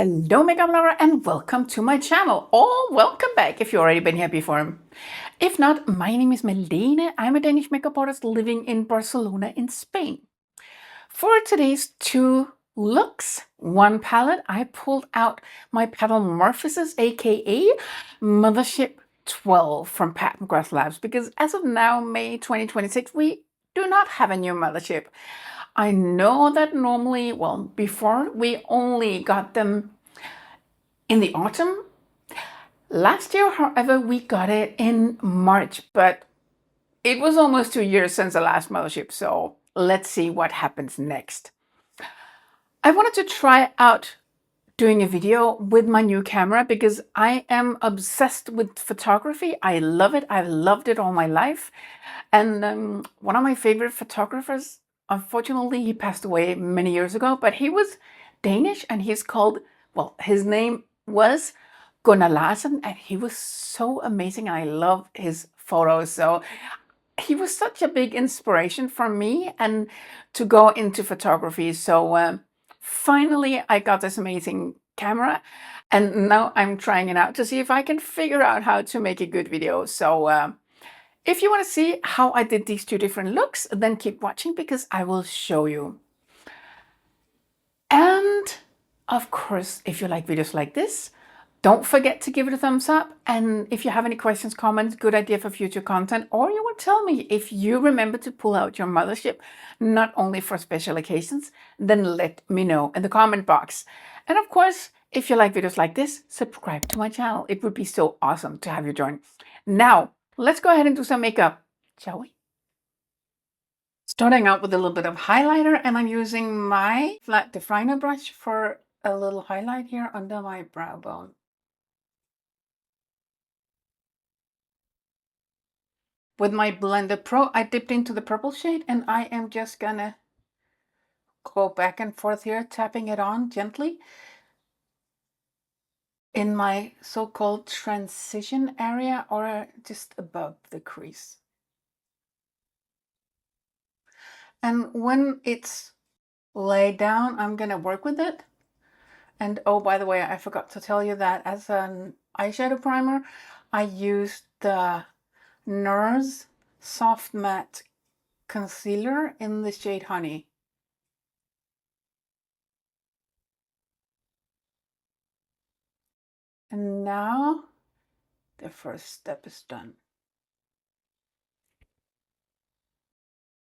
Hello makeup lover and welcome to my channel, or welcome back if you've already been here before. If not, my name is Malene. I'm a Danish makeup artist living in Barcelona in Spain. For today's two looks, one palette, I pulled out my Petalmorphosis, aka Mothership 12 from McGrath Labs, because as of now, May 2026, we do not have a new Mothership. I know that normally, well, before we only got them in the autumn. Last year, however, we got it in March, but it was almost 2 years since the last Mothership, so let's see what happens next. I wanted to try out doing a video with my new camera because I am obsessed with photography. I love it. I've loved it all my life. And one of my favorite photographers, unfortunately, he passed away many years ago, but he was Danish and he's called, well, his name was Gunnar Larsen, and he was so amazing. I love his photos. So he was such a big inspiration for me and to go into photography. So finally, I got this amazing camera, and now I'm trying it out to see if I can figure out how to make a good video. So if you want to see how I did these two different looks, then keep watching because I will show you. And of course, if you like videos like this, don't forget to give it a thumbs up. And if you have any questions, comments, good idea for future content, or you will tell me if you remember to pull out your Mothership, not only for special occasions, then let me know in the comment box. And of course, if you like videos like this, subscribe to my channel. It would be so awesome to have you join. Now, let's go ahead and do some makeup, shall we? Starting out with a little bit of highlighter, and I'm using my flat definer brush for a little highlight here under my brow bone. With my Blender Pro, I dipped into the purple shade, and I am just gonna go back and forth here, tapping it on gently in my so-called transition area, or just above the crease. And when it's laid down, I'm gonna work with it. And oh, by the way, I forgot to tell you that as an eyeshadow primer, I used the NARS Soft Matte Concealer in the shade Honey. And now the first step is done.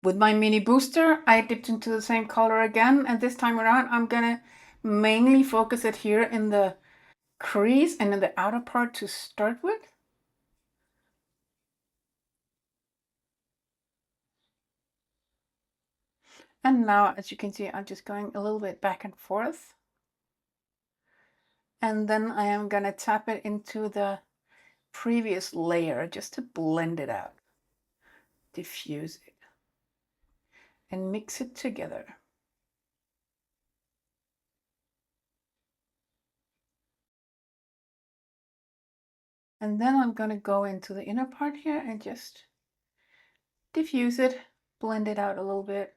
With my mini booster, I dipped into the same color again, and this time around I'm gonna mainly focus it here in the crease and in the outer part to start with. And now, as you can see, I'm just going a little bit back and forth. And then I am gonna tap it into the previous layer just to blend it out, diffuse it, and mix it together. And then I'm gonna go into the inner part here and just diffuse it, blend it out a little bit.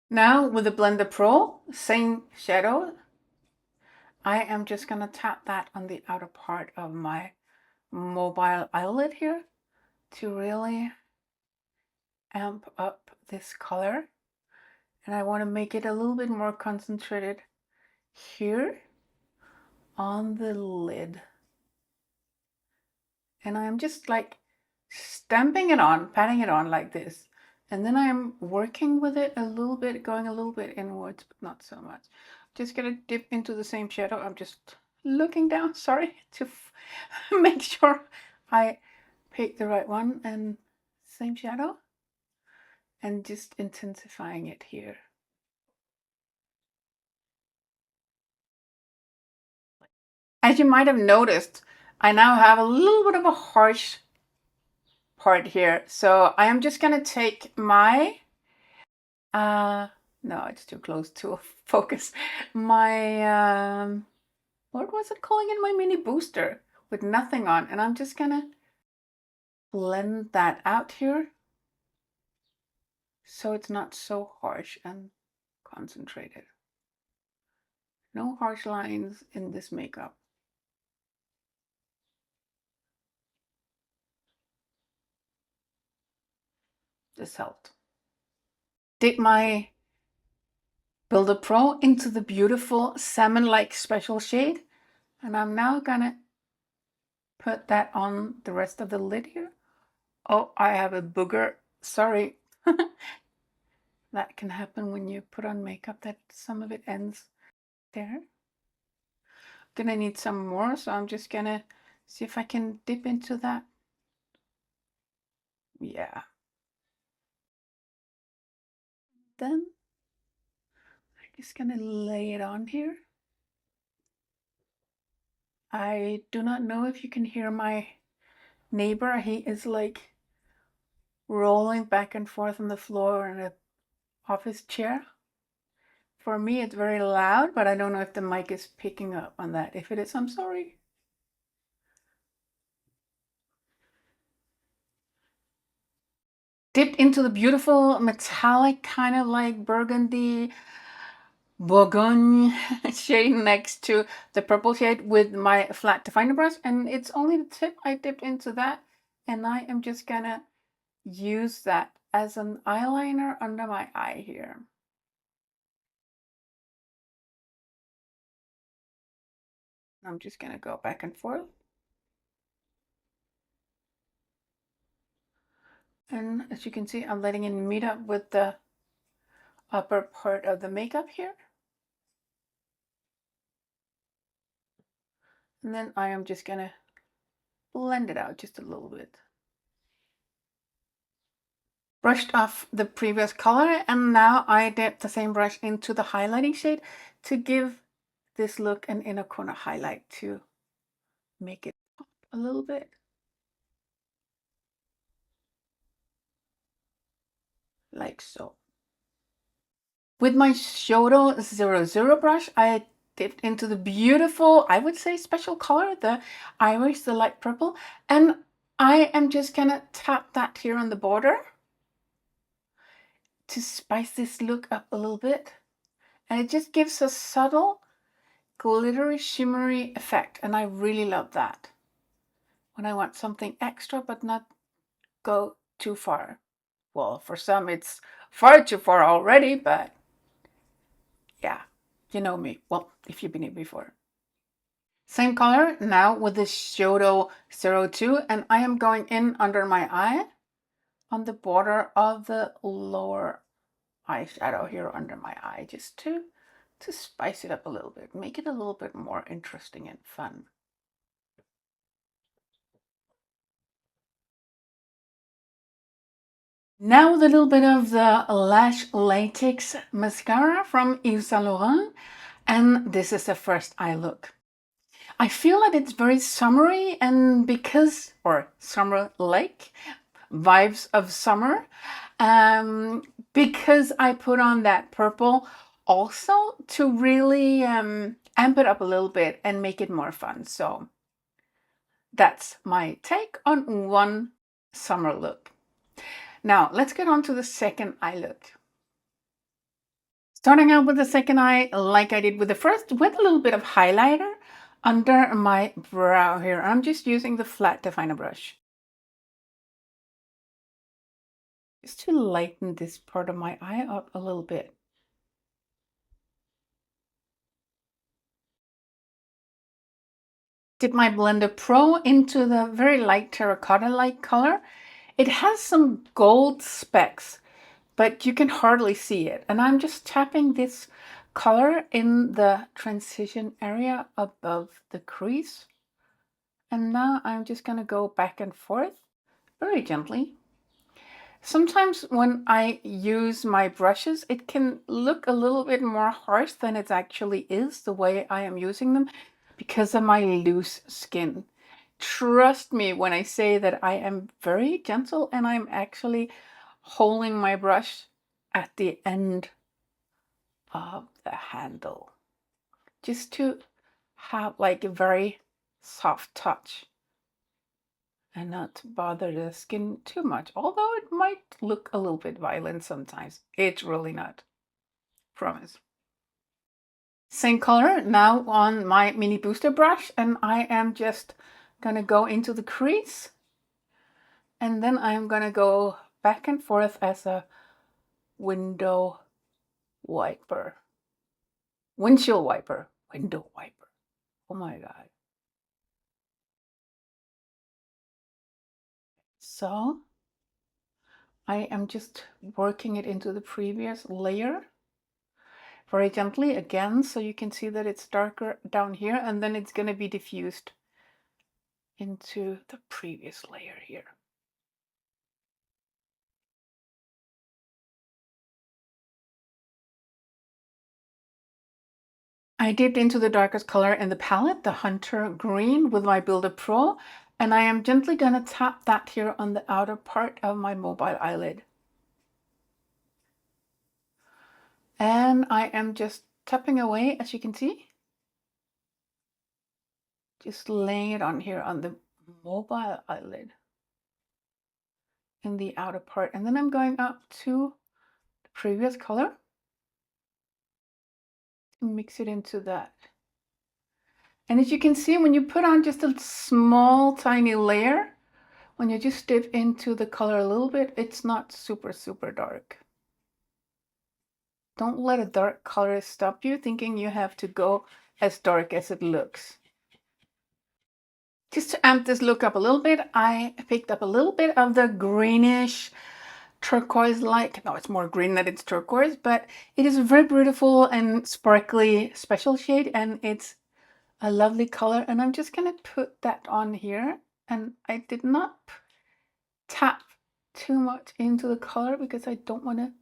Now with the Blender Pro, same shadow, I am just gonna tap that on the outer part of my mobile eyelid here to really amp up this color. And I want to make it a little bit more concentrated here on the lid. And I'm just like stamping it on, patting it on like this. And then I'm working with it a little bit, going a little bit inwards, but not so much. Just gonna dip into the same shadow. I'm just looking down, sorry, to make sure I pick the right one, and same shadow. And just intensifying it here. As you might have noticed, I now have a little bit of a harsh part here. So I am just gonna take my, no, it's too close to focus. My, what was it calling in my mini booster with nothing on? And I'm just gonna blend that out here so it's not so harsh and concentrated. No harsh lines in this makeup. This helped. Did my Builder Pro into the beautiful salmon-like special shade. And I'm now gonna put that on the rest of the lid here. Oh, I have a booger. Sorry. That can happen when you put on makeup, that some of it ends there. Gonna need some more, so I'm just gonna see if I can dip into that. Yeah. Then I'm just gonna lay it on here. I do not know if you can hear my neighbor. He is like rolling back and forth on the floor in an office chair. For me, it's very loud, but I don't know if the mic is picking up on that. If it is, I'm sorry. Dipped into the beautiful metallic, kind of like burgundy Bourgogne shade next to the purple shade with my flat definer brush. And it's only the tip I dipped into that. And I am just gonna use that as an eyeliner under my eye here. I'm just gonna go back and forth. And as you can see, I'm letting it meet up with the upper part of the makeup here. And then I am just gonna blend it out just a little bit. Brushed off the previous color, and now I dip the same brush into the highlighting shade to give this look an inner corner highlight to make it pop a little bit. Like so. With my Shoto 00 brush, I dipped into the beautiful, I would say, special color, the iris, the light purple, and I am just gonna tap that here on the border to spice this look up a little bit. And it just gives a subtle, glittery, shimmery effect, and I really love that. When I want something extra but not go too far. Well, for some it's far too far already, but yeah, you know me. Well, if you've been here before. Same color now with the Shoto 02, and I am going in under my eye on the border of the lower eyeshadow here under my eye, just to spice it up a little bit, make it a little bit more interesting and fun. Now with a little bit of the Lash Latex Mascara from Yves Saint Laurent, and this is the first eye look. I feel that it's very summery, and because, or summer-like, vibes of summer, because I put on that purple also to really amp it up a little bit and make it more fun. So that's my take on one summer look. Now let's get on to the second eye look. Starting out with the second eye, like I did with the first, with a little bit of highlighter under my brow here. I'm just using the flat definer brush, just to lighten this part of my eye up a little bit. Dip my Blender Pro into the very light terracotta-like color. It has some gold specks, but you can hardly see it. And I'm just tapping this color in the transition area above the crease. And now I'm just going to go back and forth very gently. Sometimes when I use my brushes, it can look a little bit more harsh than it actually is, the way I am using them, because of my loose skin. Trust me when I say that I am very gentle, and I'm actually holding my brush at the end of the handle, just to have like a very soft touch and not bother the skin too much, although it might look a little bit violent sometimes. It's really not. Promise. Same color now on my mini booster brush, and I am just gonna go into the crease, and then I'm gonna go back and forth as a window wiper. Windshield wiper. Window wiper. Oh my god. So I am just working it into the previous layer very gently again, so you can see that it's darker down here, and then it's going to be diffused into the previous layer here. I dipped into the darkest color in the palette, the Hunter Green, with my Builder Pro, and I am gently going to tap that here on the outer part of my mobile eyelid. And I am just tapping away, as you can see. Just laying it on here on the mobile eyelid in the outer part. And then I'm going up to the previous color to mix it into that. And as you can see, when you put on just a small, tiny layer, when you just dip into the color a little bit, it's not super, super dark. Don't let a dark color stop you thinking you have to go as dark as it looks. Just to amp this look up a little bit, I picked up a little bit of the greenish turquoise-like. No, it's more green than it's turquoise, but it is a very beautiful and sparkly special shade, and it's a lovely color. And I'm just gonna put that on here, and I did not tap too much into the color because I don't want to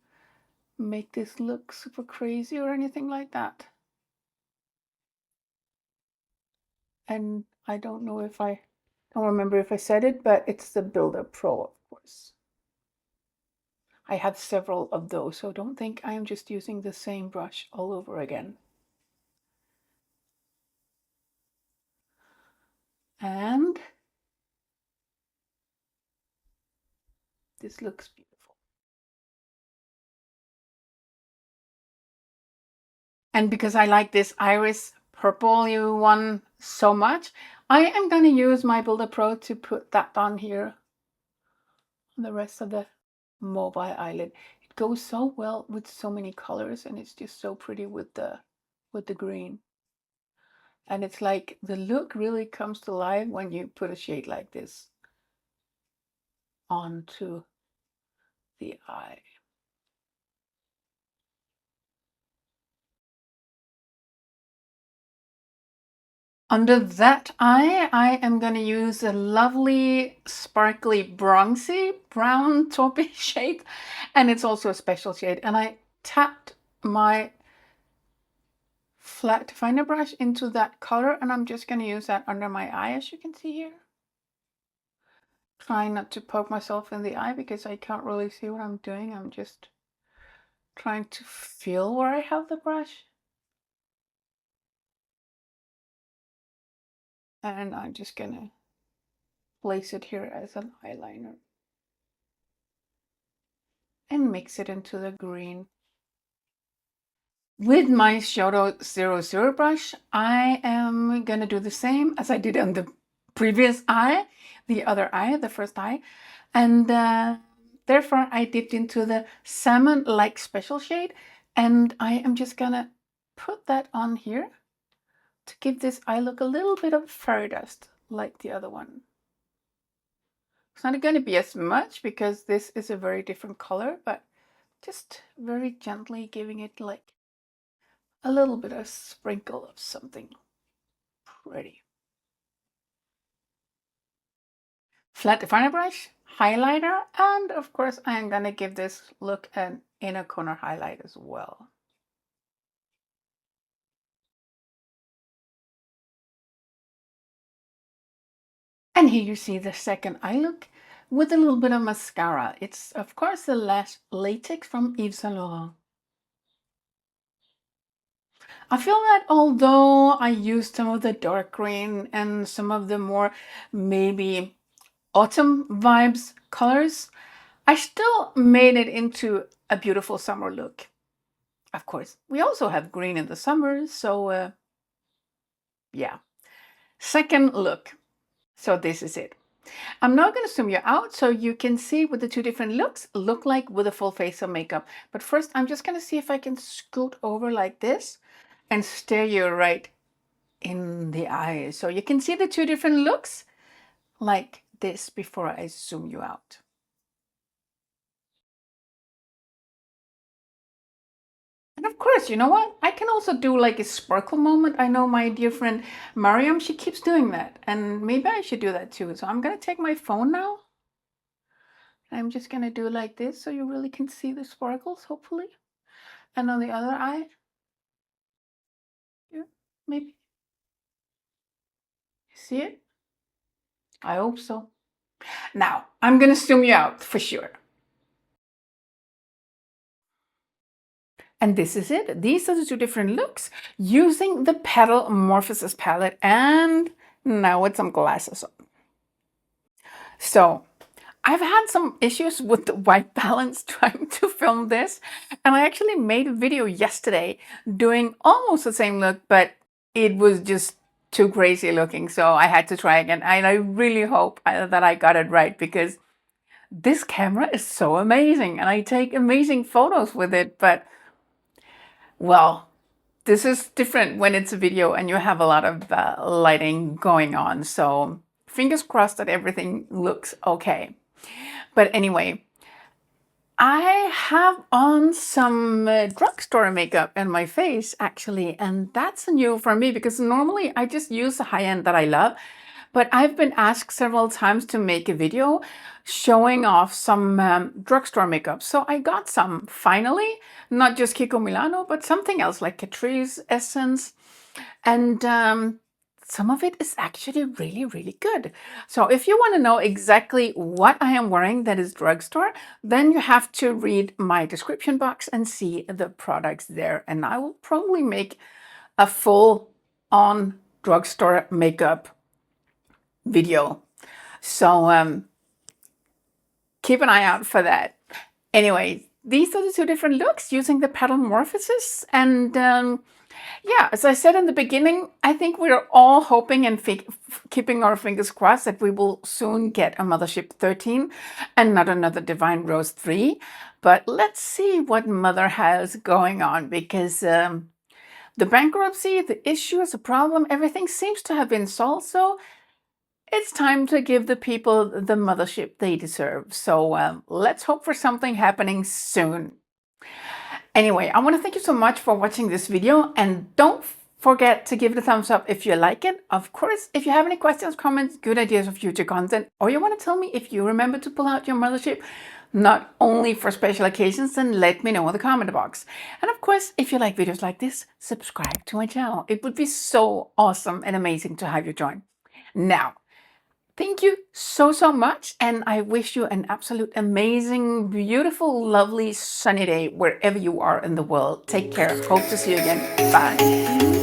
make this look super crazy or anything like that. And I don't know if I don't remember if I said it, but it's the Builder Pro, of course. I have several of those, so don't think I am just using the same brush all over again. And this looks beautiful. And because I like this iris purple one so much, I am going to use my Builder Pro to put that on here on the rest of the mobile eyelid. It goes so well with so many colors, and it's just so pretty with the green. And it's like the look really comes to life when you put a shade like this onto the eye. Under that eye, I am going to use a lovely sparkly bronzy brown taupey shade, and it's also a special shade. And I tapped my flat definer brush into that color, and I'm just going to use that under my eye, as you can see here. Trying not to poke myself in the eye because I can't really see what I'm doing. I'm just trying to feel where I have the brush. And I'm just gonna place it here as an eyeliner and mix it into the green. With my Shadow 00 brush, I am gonna do the same as I did on the previous eye, the other eye, the first eye. And therefore I dipped into the salmon-like special shade, and I am just gonna put that on here to give this eye look a little bit of fairy dust like the other one. It's not going to be as much because this is a very different color, but just very gently giving it like a little bit of sprinkle of something pretty. Flat definer brush, highlighter, and of course I'm going to give this look an inner corner highlight as well. And here you see the second eye look with a little bit of mascara. It's of course the Lash Latex from Yves Saint Laurent. I feel that although I used some of the dark green and some of the more maybe autumn vibes colors, I still made it into a beautiful summer look. Of course, we also have green in the summer, so yeah. Second look. So this is it. I'm now going to zoom you out so you can see what the two different looks look like with a full face of makeup. But first, I'm just going to see if I can scoot over like this and stare you right in the eyes. So you can see the two different looks like this before I zoom you out. And of course, you know what? I can also do like a sparkle moment. I know my dear friend Mariam, she keeps doing that. And maybe I should do that too. So I'm going to take my phone now. I'm just going to do like this so you really can see the sparkles, hopefully. And on the other eye. Yeah, maybe. You see it? I hope so. Now, I'm going to zoom you out for sure. And this is it. These are the two different looks using the Petalmorphosis palette, and now with some glasses on. So I've had some issues with the white balance trying to film this, and I actually made a video yesterday doing almost the same look, but it was just too crazy looking, so I had to try again. And I really hope that I got it right, because this camera is so amazing and I take amazing photos with it, but well, this is different when it's a video and you have a lot of lighting going on. So fingers crossed that everything looks okay. But anyway, I have on some drugstore makeup in my face actually, and that's new for me because normally I just use the high-end that I love. But I've been asked several times to make a video showing off some drugstore makeup. So I got some finally, not just Kiko Milano, but something else like Catrice Essence. And some of it is actually really, really good. So if you want to know exactly what I am wearing that is drugstore, then you have to read my description box and see the products there. And I will probably make a full on drugstore makeup video. So keep an eye out for that. Anyway, these are the two different looks using the Petalmorphosis. And yeah, as I said in the beginning, I think we're all hoping and keeping our fingers crossed that we will soon get a Mothership 13 and not another Divine Rose 3. But let's see what Mother has going on, because the bankruptcy, the issues, the problem, everything seems to have been solved. So it's time to give the people the Mothership they deserve. So let's hope for something happening soon. Anyway, I want to thank you so much for watching this video, and don't forget to give it a thumbs up if you like it. Of course, if you have any questions, comments, good ideas for future content, or you want to tell me if you remember to pull out your Mothership, not only for special occasions, then let me know in the comment box. And of course, if you like videos like this, subscribe to my channel. It would be so awesome and amazing to have you join. Now, thank you so, so much, and I wish you an absolute amazing, beautiful, lovely, sunny day wherever you are in the world. Take care. Hope to see you again. Bye.